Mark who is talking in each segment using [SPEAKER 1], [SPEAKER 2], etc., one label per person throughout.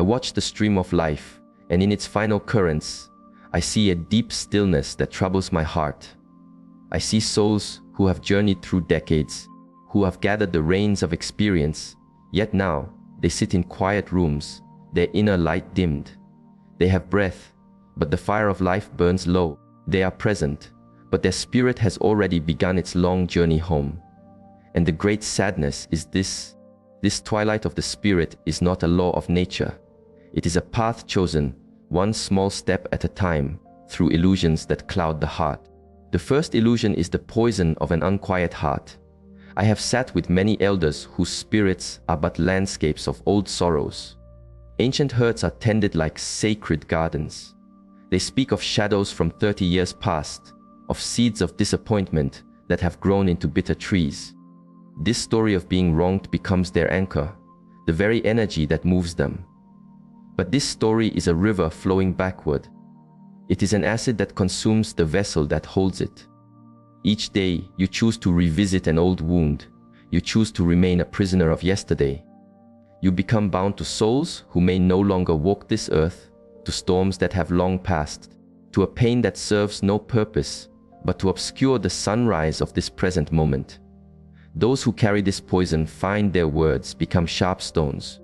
[SPEAKER 1] I watch the stream of life, and in its final currents, I see a deep stillness that troubles my heart. I see souls who have journeyed through decades, who have gathered the reins of experience, yet now they sit in quiet rooms, their inner light dimmed. They have breath, but the fire of life burns low. They are present, but their spirit has already begun its long journey home. And the great sadness is this twilight of the spirit is not a law of nature. It is a path chosen, one small step at a time, through illusions that cloud the heart. The first illusion is the poison of an unquiet heart. I have sat with many elders whose spirits are but landscapes of old sorrows. Ancient hurts are tended like sacred gardens. They speak of shadows from 30 years past, of seeds of disappointment that have grown into bitter trees. This story of being wronged becomes their anchor, the very energy that moves them. But this story is a river flowing backward. It is an acid that consumes the vessel that holds it. Each day, you choose to revisit an old wound. You choose to remain a prisoner of yesterday. You become bound to souls who may no longer walk this earth, to storms that have long passed, to a pain that serves no purpose but to obscure the sunrise of this present moment. Those who carry this poison find their words become sharp stones.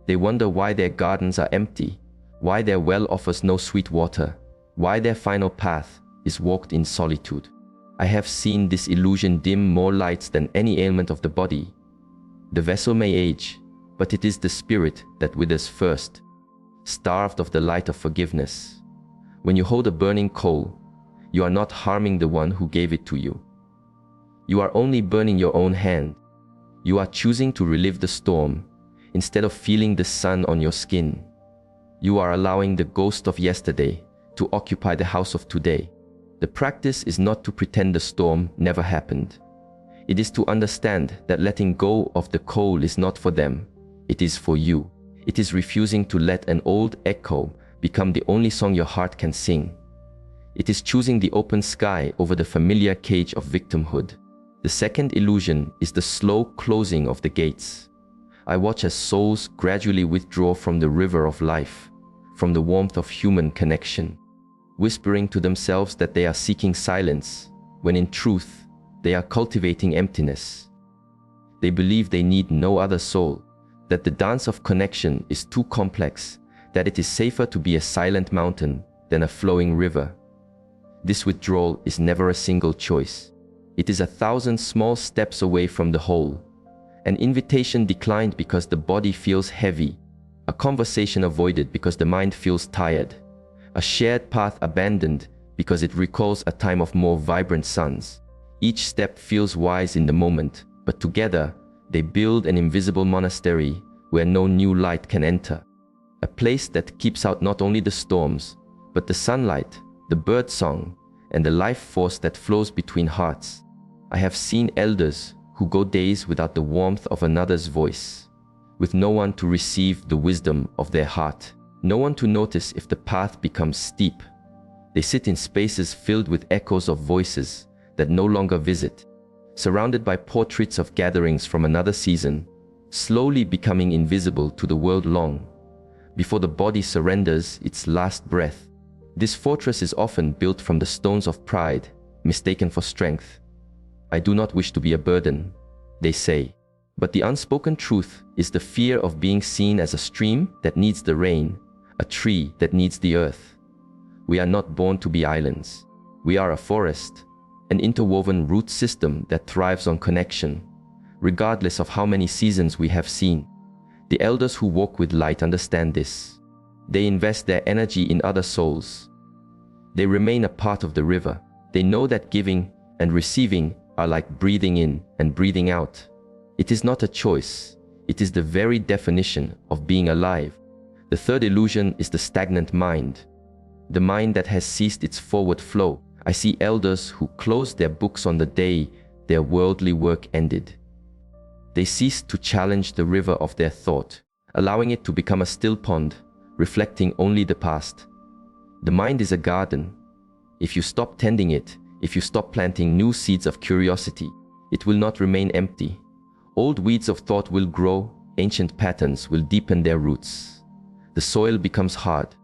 [SPEAKER 1] They wonder why their gardens are empty, why their well offers no sweet water, why their final path is walked in solitude. I have seen this illusion dim more lights than any ailment of the body. The vessel may age, but it is the spirit that withers first, starved of the light of forgiveness. When you hold a burning coal, you are not harming the one who gave it to you. You are only burning your own hand. You are choosing to relive the storm instead of feeling the sun on your skin. You are allowing the ghost of yesterday to occupy the house of today. The practice is not to pretend the storm never happened. It is to understand that letting go of the coal is not for them. It is for you. It is refusing to let an old echo become the only song your heart can sing. It is choosing the open sky over the familiar cage of victimhood. The second illusion is the slow closing of the gates. I watch as souls gradually withdraw from the river of life, from the warmth of human connection, whispering to themselves that they are seeking silence, when in truth, they are cultivating emptiness. They believe they need no other soul, that the dance of connection is too complex, that it is safer to be a silent mountain than a flowing river. This withdrawal is never a single choice. It is 1,000 small steps away from the whole. An invitation declined because the body feels heavy, a conversation avoided because the mind feels tired, a shared path abandoned because it recalls a time of more vibrant suns. Each step feels wise in the moment, but together they build an invisible monastery where no new light can enter. A place that keeps out not only the storms, but the sunlight, the bird song, and the life force that flows between hearts. I have seen elders who go days without the warmth of another's voice, with no one to receive the wisdom of their heart, no one to notice if the path becomes steep. They sit in spaces filled with echoes of voices that no longer visit, surrounded by portraits of gatherings from another season, slowly becoming invisible to the world long before the body surrenders its last breath. This fortress is often built from the stones of pride, mistaken for strength. I do not wish to be a burden, they say. But the unspoken truth is the fear of being seen as a stream that needs the rain, a tree that needs the earth. We are not born to be islands. We are a forest, an interwoven root system that thrives on connection, regardless of how many seasons we have seen. The elders who walk with light understand this. They invest their energy in other souls. They remain a part of the river. They know that giving and receiving are like breathing in and breathing out. It is not a choice. It is the very definition of being alive. The third illusion is the stagnant mind, the mind that has ceased its forward flow. I see elders who closed their books on the day their worldly work ended. They ceased to challenge the river of their thought, allowing it to become a still pond, reflecting only the past. The mind is a garden. If you stop tending it, if you stop planting new seeds of curiosity, it will not remain empty. Old weeds of thought will grow, ancient patterns will deepen their roots. the soil becomes hard.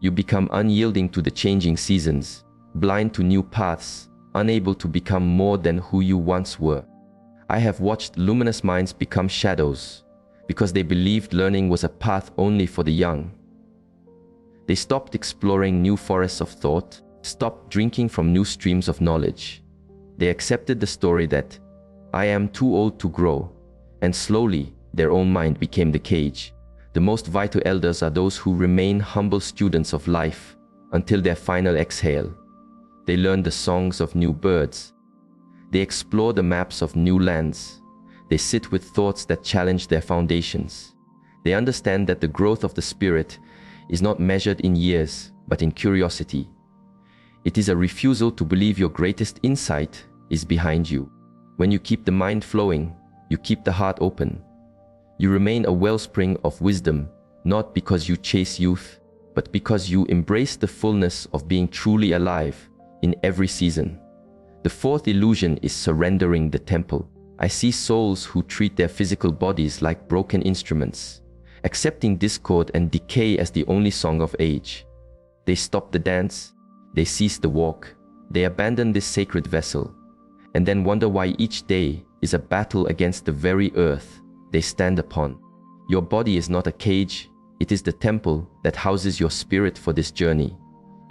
[SPEAKER 1] You become unyielding to the changing seasons, blind to new paths, unable to become more than who you once were. I have watched luminous minds become shadows because they believed learning was a path only for the young. They stopped exploring new forests of thought, stopped drinking from new streams of knowledge. They accepted the story that I am too old to grow, and slowly their own mind became the cage. The most vital elders are those who remain humble students of life until their final exhale. They learn the songs of new birds. They explore the maps of new lands. They sit with thoughts that challenge their foundations. They understand that the growth of the spirit is not measured in years, but in curiosity. It is a refusal to believe your greatest insight is behind you. When you keep the mind flowing, you keep the heart open. You remain a wellspring of wisdom, not because you chase youth, but because you embrace the fullness of being truly alive in every season. The fourth illusion is surrendering the temple. I see souls who treat their physical bodies like broken instruments, accepting discord and decay as the only song of age. They stop the dance, they cease the walk, they abandon this sacred vessel, and then wonder why each day is a battle against the very earth they stand upon. Your body is not a cage, it is the temple that houses your spirit for this journey.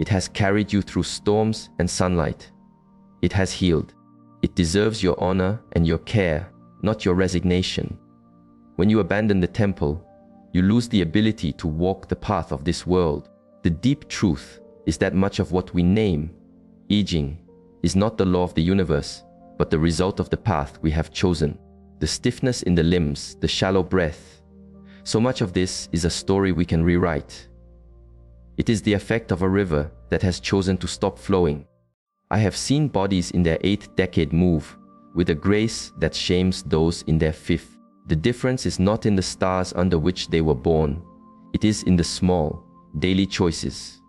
[SPEAKER 1] It has carried you through storms and sunlight. It has healed. It deserves your honor and your care, not your resignation. When you abandon the temple, you lose the ability to walk the path of this world. The deep truth is that much of what we name aging is not the law of the universe, but the result of the path we have chosen. The stiffness in the limbs, the shallow breath, so much of this is a story we can rewrite. It is the effect of a river that has chosen to stop flowing. I have seen bodies in their 8th decade move with a grace that shames those in their 5th. The difference is not in the stars under which they were born. It is in the small, daily choices.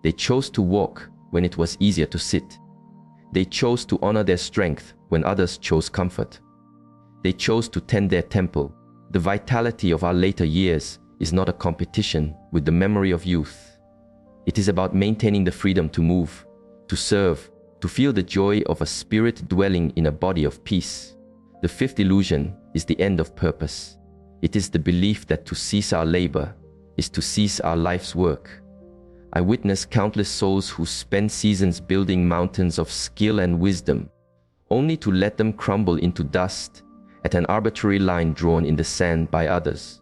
[SPEAKER 1] They chose to walk when it was easier to sit. They chose to honor their strength when others chose comfort. They chose to tend their temple. The vitality of our later years is not a competition with the memory of youth. It is about maintaining the freedom to move, to serve, to feel the joy of a spirit dwelling in a body of peace. The fifth illusion is the end of purpose. It is the belief that to cease our labor is to cease our life's work. I witness countless souls who spend seasons building mountains of skill and wisdom, only to let them crumble into dust at an arbitrary line drawn in the sand by others.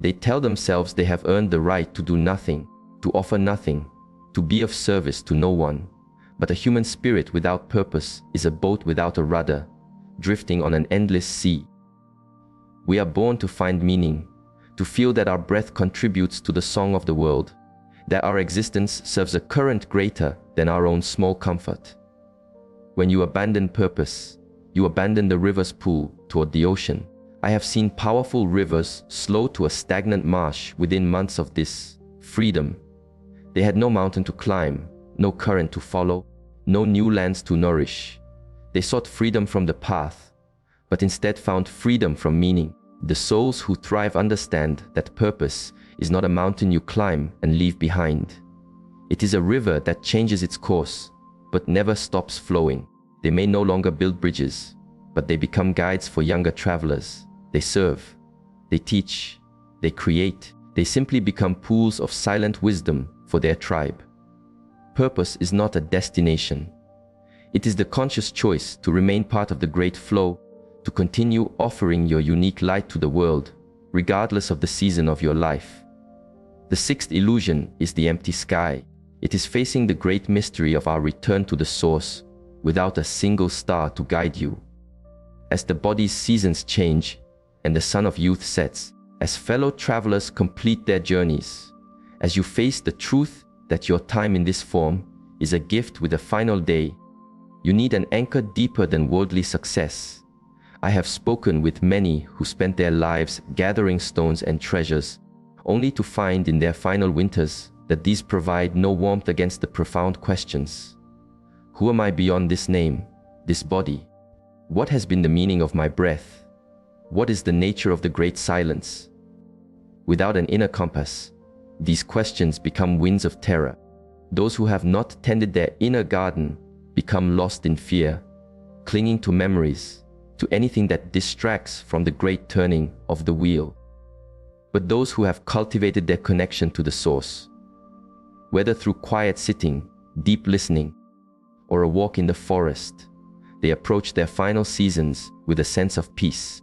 [SPEAKER 1] They tell themselves they have earned the right to do nothing, to offer nothing, to be of service to no one. But a human spirit without purpose is a boat without a rudder, drifting on an endless sea. We are born to find meaning, to feel that our breath contributes to the song of the world, that our existence serves a current greater than our own small comfort. When you abandon purpose, you abandon the river's pull toward the ocean. I have seen powerful rivers slow to a stagnant marsh within months of this freedom. They had no mountain to climb, no current to follow, no new lands to nourish. They sought freedom from the path, but instead found freedom from meaning. The souls who thrive understand that purpose is not a mountain you climb and leave behind. It is a river that changes its course, but never stops flowing. They may no longer build bridges, but they become guides for younger travelers. They serve, they teach, they create. They simply become pools of silent wisdom for their tribe. Purpose is not a destination. It is the conscious choice to remain part of the great flow, to continue offering your unique light to the world, regardless of the season of your life. The sixth illusion is the empty sky. It is facing the great mystery of our return to the source, without a single star to guide you. As the body's seasons change and the sun of youth sets, as fellow travelers complete their journeys, as you face the truth that your time in this form is a gift with a final day, you need an anchor deeper than worldly success. I have spoken with many who spent their lives gathering stones and treasures, only to find in their final winters that these provide no warmth against the profound questions. Who am I beyond this name, this body? What has been the meaning of my breath? What is the nature of the great silence? Without an inner compass, these questions become winds of terror. Those who have not tended their inner garden become lost in fear, clinging to memories, to anything that distracts from the great turning of the wheel. But those who have cultivated their connection to the source, whether through quiet sitting, deep listening, or a walk in the forest, they approach their final seasons with a sense of peace.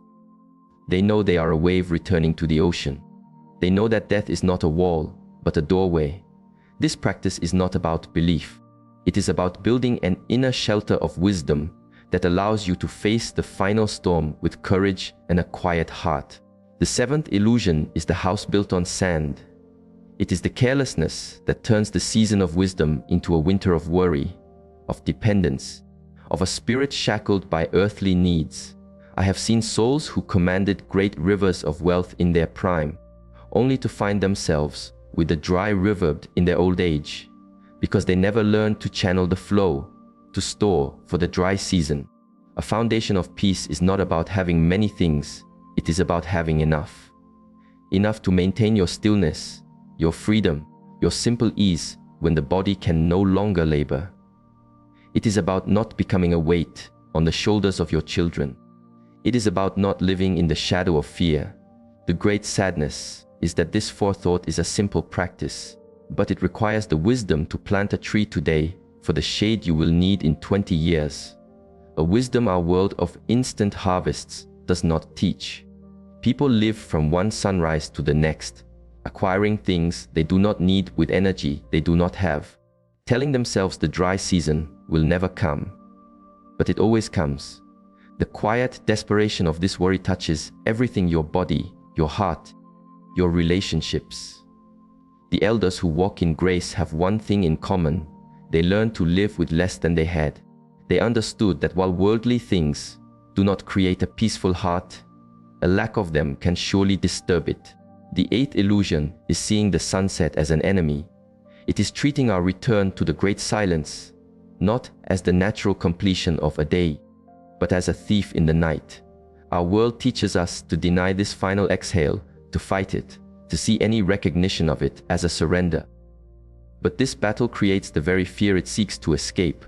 [SPEAKER 1] They know they are a wave returning to the ocean. They know that death is not a wall, but a doorway. This practice is not about belief. It is about building an inner shelter of wisdom that allows you to face the final storm with courage and a quiet heart. The seventh illusion is the house built on sand. It is the carelessness that turns the season of wisdom into a winter of worry, of dependence, of a spirit shackled by earthly needs. I have seen souls who commanded great rivers of wealth in their prime, only to find themselves with a dry riverbed in their old age, because they never learned to channel the flow, to store for the dry season. A foundation of peace is not about having many things, it is about having enough. Enough to maintain your stillness, your freedom, your simple ease when the body can no longer labor. It is about not becoming a weight on the shoulders of your children. It is about not living in the shadow of fear. The great sadness is that this forethought is a simple practice, but it requires the wisdom to plant a tree today for the shade you will need in 20 years. A wisdom our world of instant harvests does not teach. People live from one sunrise to the next, acquiring things they do not need with energy they do not have, telling themselves the dry season will never come. But it always comes. The quiet desperation of this worry touches everything: your body, your heart, your relationships. The elders who walk in grace have one thing in common: they learned to live with less than they had. They understood that while worldly things do not create a peaceful heart, a lack of them can surely disturb it. The eighth illusion is seeing the sunset as an enemy. It is treating our return to the great silence not as the natural completion of a day, but as a thief in the night. Our world teaches us to deny this final exhale, to fight it, to see any recognition of it as a surrender. But this battle creates the very fear it seeks to escape.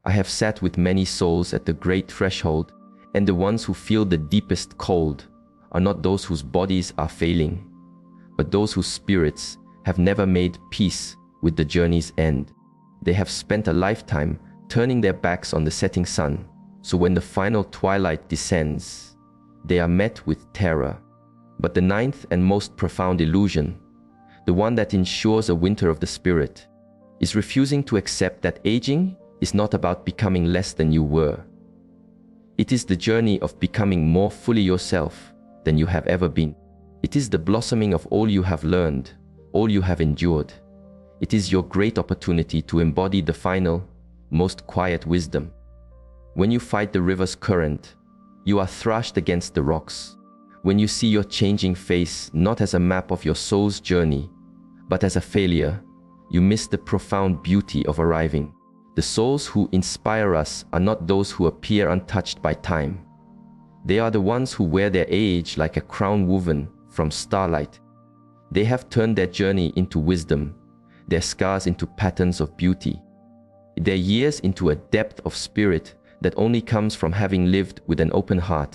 [SPEAKER 1] I have sat with many souls at the great threshold, and the ones who feel the deepest cold are not those whose bodies are failing, but those whose spirits have never made peace with the journey's end. They have spent a lifetime turning their backs on the setting sun, so when the final twilight descends, they are met with terror. But the ninth and most profound illusion, the one that ensures a winter of the spirit, is refusing to accept that aging is not about becoming less than you were. It is the journey of becoming more fully yourself than you have ever been. It is the blossoming of all you have learned, all you have endured. It is your great opportunity to embody the final, most quiet wisdom. When you fight the river's current, you are thrashed against the rocks. When you see your changing face not as a map of your soul's journey, but as a failure, you miss the profound beauty of arriving. The souls who inspire us are not those who appear untouched by time. They are the ones who wear their age like a crown woven from starlight. They have turned their journey into wisdom, their scars into patterns of beauty, their years into a depth of spirit that only comes from having lived with an open heart.